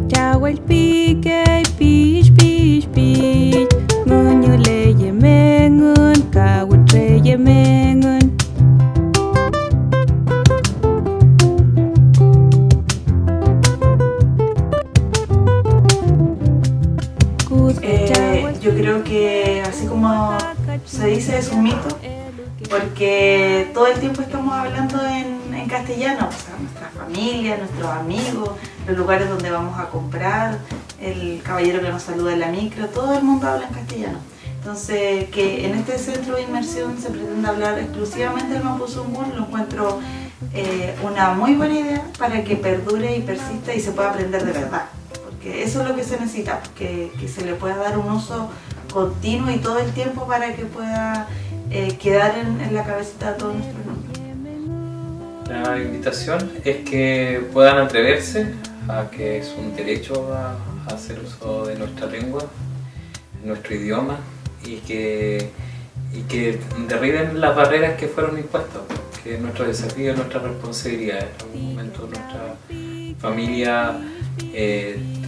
chawal pike pish pish pish ngunyule yemengun kawutre yemengun Yo creo que así como se dice es un mito, porque todo el tiempo estamos hablando en castellano, o sea, nuestra familia, nuestros amigos, los lugares donde vamos a comprar, el caballero que nos saluda en la micro, todo el mundo habla en castellano. Entonces, que en este centro de inmersión se pretende hablar exclusivamente el mapuzungún, lo encuentro una muy buena idea para que perdure y persista y se pueda aprender de verdad. Porque eso es lo que se necesita, que se le pueda dar un uso continuo y todo el tiempo para que pueda quedar en la cabecita de todos nuestros niños. La invitación es que puedan atreverse a que es un derecho a hacer uso de nuestra lengua, nuestro idioma y que derriben las barreras que fueron impuestas, que es nuestro desafío, nuestra responsabilidad. En algún momento nuestra familia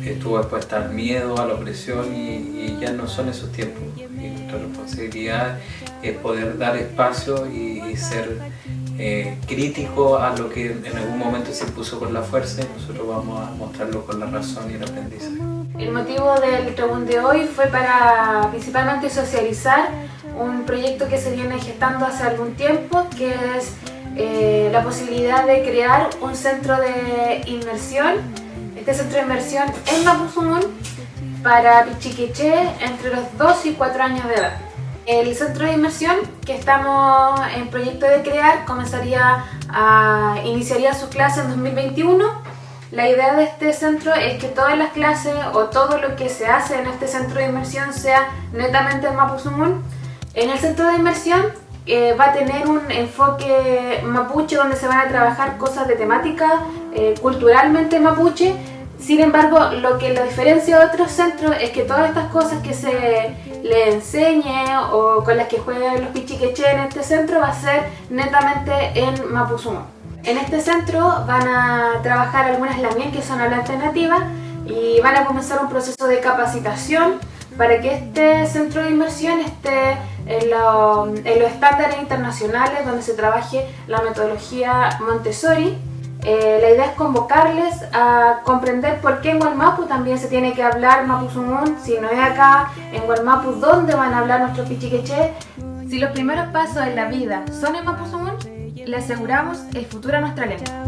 estuvo expuesta al miedo, a la opresión y ya no son esos tiempos. Y nuestra responsabilidad es poder dar espacio y ser crítico a lo que en algún momento se impuso con la fuerza y nosotros vamos a mostrarlo con la razón y el aprendizaje. El motivo del Trebún de hoy fue para principalmente socializar un proyecto que se viene gestando hace algún tiempo, que es la posibilidad de crear un centro de inmersión. Este centro de inmersión en Mapuzungún para pichiqueché entre los 2 y 4 años de edad. El centro de inmersión que estamos en proyecto de crear iniciaría sus clases en 2021. La idea de este centro es que todas las clases o todo lo que se hace en este centro de inmersión sea netamente en Mapuzungún. En el centro de inmersión va a tener un enfoque mapuche donde se van a trabajar cosas de temática culturalmente mapuche. Sin embargo, lo que lo diferencia de otros centros es que todas estas cosas que se le enseñe o con las que jueguen los pichiqueché en este centro va a ser netamente en Mapuzungún. En este centro van a trabajar algunas lamien que son hablantes nativas y van a comenzar un proceso de capacitación para que este centro de inmersión esté en los estándares internacionales donde se trabaje la metodología Montessori. La idea es convocarles a comprender por qué en Wallmapu también se tiene que hablar Mapuzungún, si no es acá, en Wallmapu, ¿dónde van a hablar nuestros pichiqueché? Si los primeros pasos en la vida son en Mapuzungún, le aseguramos el futuro a nuestra lengua.